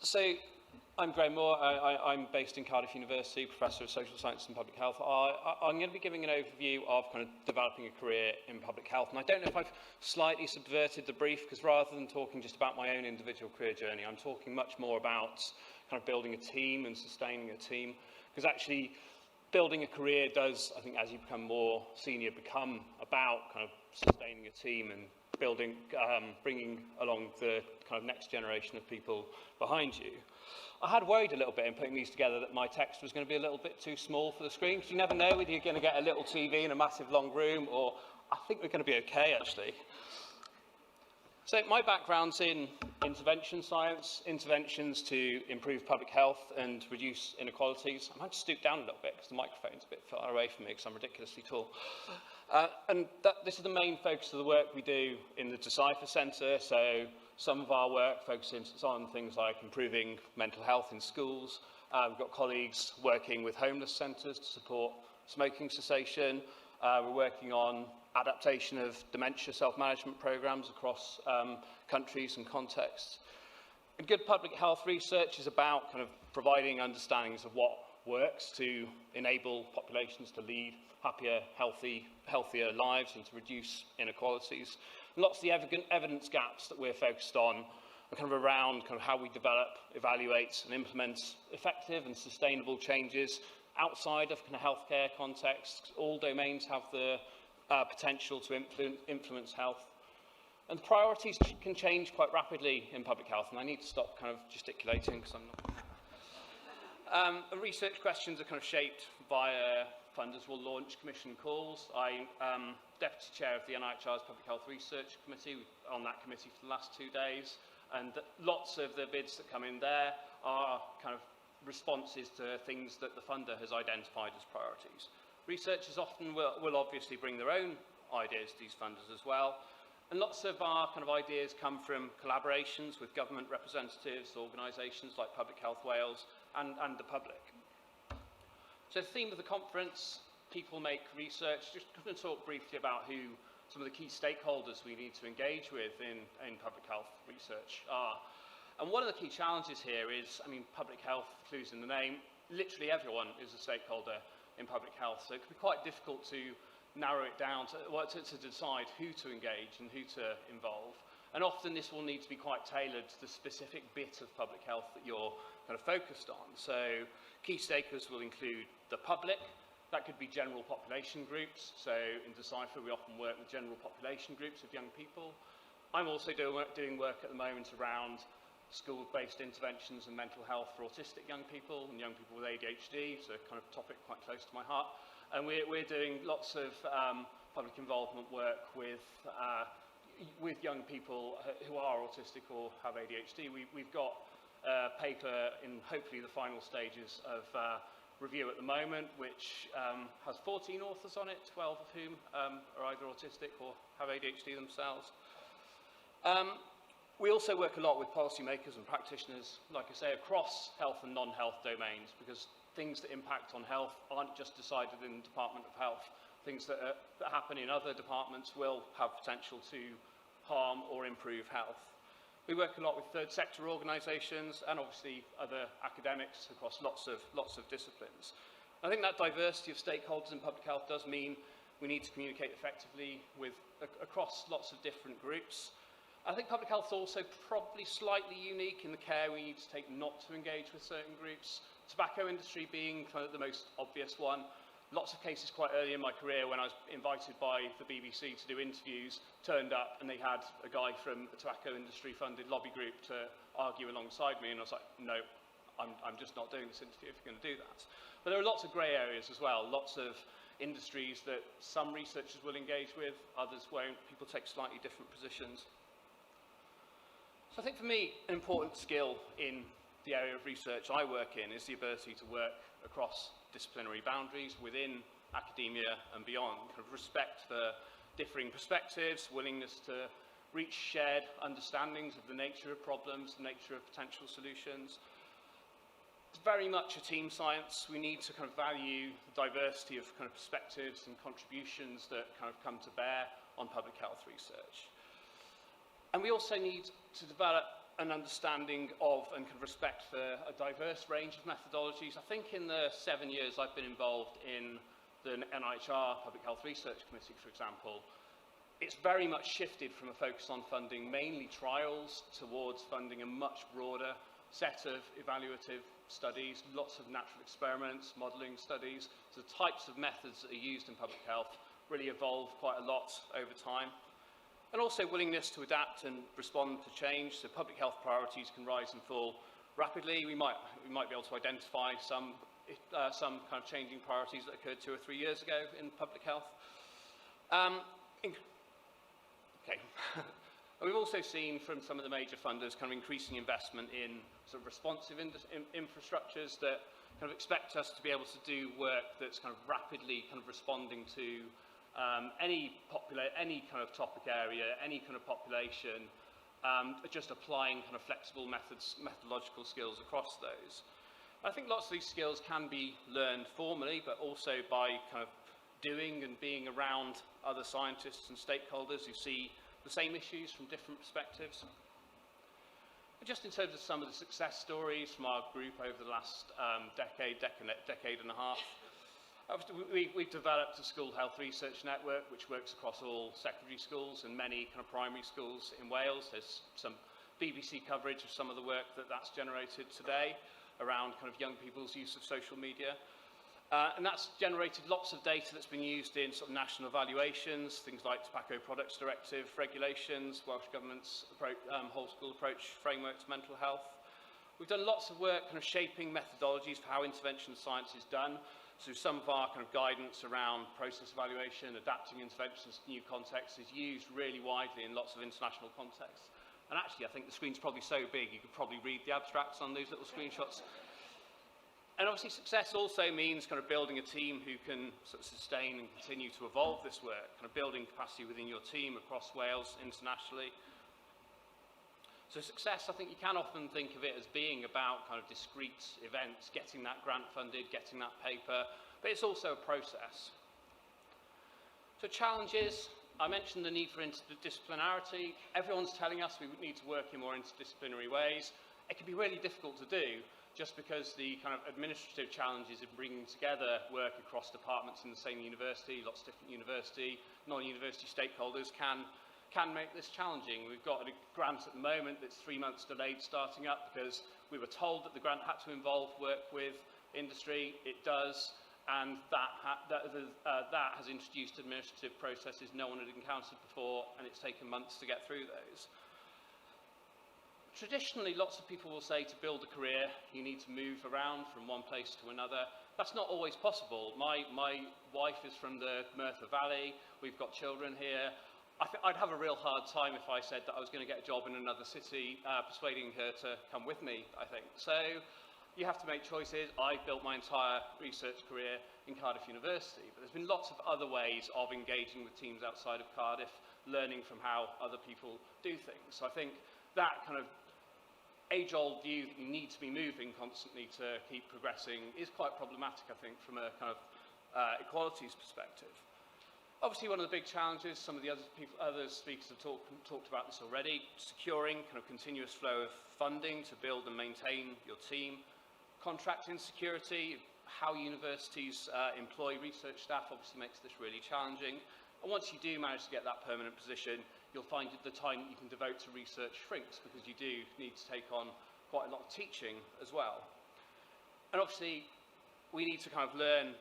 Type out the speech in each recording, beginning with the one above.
So I'm Graham Moore. I'm based in Cardiff University, Professor of Social Science and Public Health. I'm going to be giving an overview of kind of developing a career in public health. And I don't know if I've slightly subverted the brief, because rather than talking just about my own individual career journey, I'm talking much more about kind of building a team and sustaining a team. Because actually, building a career does, I think, as you become more senior, become about kind of sustaining a team and building, bringing along the kind of next generation of people behind you. I had worried a little bit in putting these together that my text was going to be a little bit too small for the screen, because you never know whether you're going to get a little TV in a massive long room, or I think we're going to be okay, actually. So my background's in intervention science, interventions to improve public health and reduce inequalities. I might stoop down a little bit because the microphone's a bit far away from me because I'm ridiculously tall. This is the main focus of the work we do in the Decipher Centre. So some of our work focuses on things like improving mental health in schools. We've got colleagues working with homeless centres to support smoking cessation. We're working on adaptation of dementia self-management programmes across countries and contexts. And good public health research is about kind of providing understandings of what works to enable populations to lead happier, healthier lives and to reduce inequalities. And lots of the evidence gaps that we're focused on are kind of around kind of how we develop, evaluate and implement effective and sustainable changes outside of kind of healthcare contexts. All domains have the potential to influence health. And the priorities can change quite rapidly in public health, and I need to stop kind of gesticulating because I'm not. The research questions are kind of shaped via funders will launch commission calls. I'm Deputy Chair of the NIHR's Public Health Research Committee, on that committee for the last 2 days, and lots of the bids that come in there are kind of responses to things that the funder has identified as priorities. Researchers often will obviously bring their own ideas to these funders as well, and lots of our kind of ideas come from collaborations with government representatives, organisations like Public Health Wales and the public. So the theme of the conference, People Make Research, just going to talk briefly about who some of the key stakeholders we need to engage with in public health research are. And one of the key challenges here is, I mean, public health, clues in the name, literally everyone is a stakeholder in public health, so it can be quite difficult to narrow it down to decide who to engage and who to involve. And often this will need to be quite tailored to the specific bit of public health that you're kind of focused on. So key stakeholders will include the public. That could be general population groups. So in Decipher, we often work with general population groups of young people. I'm also doing work at the moment around school-based interventions and mental health for autistic young people and young people with ADHD, so a kind of topic quite close to my heart. And we're doing lots of public involvement work with young people who are autistic or have ADHD. We've got a paper in hopefully the final stages of review at the moment, which has 14 authors on it, 12 of whom are either autistic or have ADHD themselves. We also work a lot with policymakers and practitioners, like I say, across health and non-health domains, because things that impact on health aren't just decided in the Department of Health. Things that happen in other departments will have potential to harm or improve health. We work a lot with third sector organisations and obviously other academics across lots of disciplines. I think that diversity of stakeholders in public health does mean we need to communicate effectively across lots of different groups. I think public health is also probably slightly unique in the care we need to take not to engage with certain groups. Tobacco industry being kind of the most obvious one. Lots of cases quite early in my career when I was invited by the BBC to do interviews, turned up and they had a guy from a tobacco industry funded lobby group to argue alongside me, and I was like, no, I'm just not doing this interview if you're going to do that. But there are lots of grey areas as well, lots of industries that some researchers will engage with, others won't. People take slightly different positions. So I think for me, an important skill in the area of research I work in is the ability to work across disciplinary boundaries within academia and beyond, kind of respect for differing perspectives, willingness to reach shared understandings of the nature of problems, the nature of potential solutions. It's very much a team science. We need to kind of value the diversity of kind of perspectives and contributions that kind of come to bear on public health research. And we also need to develop an understanding of and kind of respect for a diverse range of methodologies. I think in the 7 years I've been involved in the NIHR Public Health Research Committee, for example, it's very much shifted from a focus on funding mainly trials towards funding a much broader set of evaluative studies, lots of natural experiments, modelling studies. So the types of methods that are used in public health really evolve quite a lot over time. And also willingness to adapt and respond to change. So public health priorities can rise and fall rapidly. We might be able to identify some kind of changing priorities that occurred 2 or 3 years ago in public health. Okay. We've also seen from some of the major funders kind of increasing investment in sort of responsive infrastructures that kind of expect us to be able to do work that's kind of rapidly kind of responding to any kind of topic area, any kind of population, just applying kind of flexible methodological skills across those. I think lots of these skills can be learned formally, but also by kind of doing and being around other scientists and stakeholders who see the same issues from different perspectives. Just in terms of some of the success stories from our group over the last decade and a half, we've developed a school health research network which works across all secondary schools and many kind of primary schools in Wales. There's some BBC coverage of some of the work that's generated today around kind of young people's use of social media. And that's generated lots of data that's been used in sort of national evaluations, things like Tobacco Products Directive regulations, Welsh Government's whole school approach framework to mental health. We've done lots of work kind of shaping methodologies for how intervention science is done. So some of our kind of guidance around process evaluation, adapting interventions to new contexts is used really widely in lots of international contexts. And actually, I think the screen's probably so big, you could probably read the abstracts on these little screenshots. And obviously success also means kind of building a team who can sort of sustain and continue to evolve this work, kind of building capacity within your team across Wales, internationally. So success, I think you can often think of it as being about kind of discrete events, getting that grant funded, getting that paper, but it's also a process. So challenges, I mentioned the need for interdisciplinarity. Everyone's telling us we need to work in more interdisciplinary ways. It can be really difficult to do just because the kind of administrative challenges of bringing together work across departments in the same university, lots of different university, non-university stakeholders can make this challenging. We've got a grant at the moment that's 3 months delayed starting up because we were told that the grant had to involve work with industry. It does, and that has introduced administrative processes no one had encountered before, and it's taken months to get through those. Traditionally, lots of people will say to build a career, you need to move around from one place to another. That's not always possible. My wife is from the Merthyr Valley. We've got children here. I'd have a real hard time if I said that I was going to get a job in another city, persuading her to come with me, I think. So you have to make choices. I built my entire research career in Cardiff University, but there's been lots of other ways of engaging with teams outside of Cardiff, learning from how other people do things. So I think that kind of age-old view that you need to be moving constantly to keep progressing is quite problematic, I think, from a kind of equalities perspective. Obviously, one of the big challenges, some of the other speakers have talked about this already, securing kind of continuous flow of funding to build and maintain your team. Contract insecurity, how universities employ research staff obviously makes this really challenging. And once you do manage to get that permanent position, you'll find that the time that you can devote to research shrinks because you do need to take on quite a lot of teaching as well. And obviously, we need to kind of learn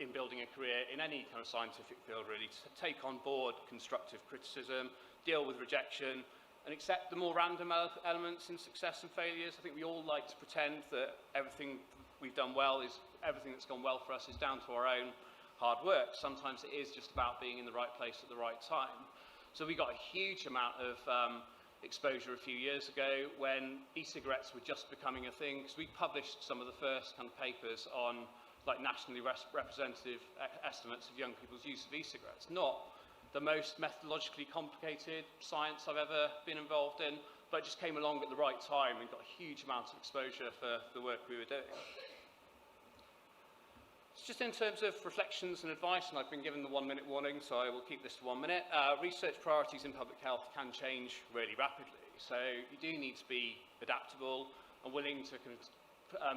in building a career in any kind of scientific field, really, to take on board constructive criticism, deal with rejection, and accept the more random elements in success and failures. I think we all like to pretend that everything we've done well everything that's gone well for us is down to our own hard work. Sometimes it is just about being in the right place at the right time. So we got a huge amount of exposure a few years ago when e-cigarettes were just becoming a thing, because we published some of the first kind of papers on like nationally representative estimates of young people's use of e-cigarettes. Not the most methodologically complicated science I've ever been involved in, but it just came along at the right time and got a huge amount of exposure for the work we were doing. So just in terms of reflections and advice, and I've been given the 1-minute warning, so I will keep this to 1 minute. Research priorities in public health can change really rapidly. So you do need to be adaptable and willing to kind of,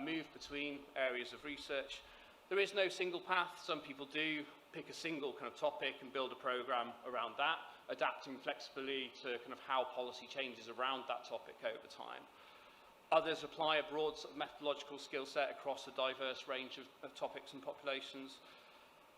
move between areas of research. There is no single path. Some people do pick a single kind of topic and build a program around that, adapting flexibly to kind of how policy changes around that topic over time. Others apply a broad sort of methodological skill set across a diverse range of topics and populations.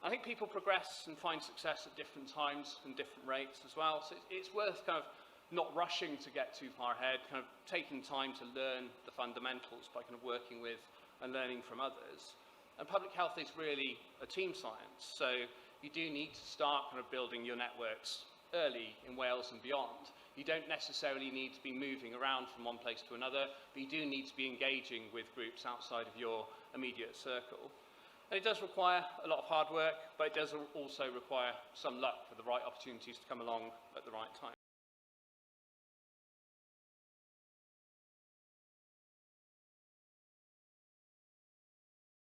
I think people progress and find success at different times and different rates as well. So it's worth kind of not rushing to get too far ahead, kind of taking time to learn the fundamentals by kind of working with and learning from others. And public health is really a team science. So you do need to start kind of building your networks early in Wales and beyond. You don't necessarily need to be moving around from one place to another, but you do need to be engaging with groups outside of your immediate circle. And it does require a lot of hard work, but it does also require some luck for the right opportunities to come along at the right time.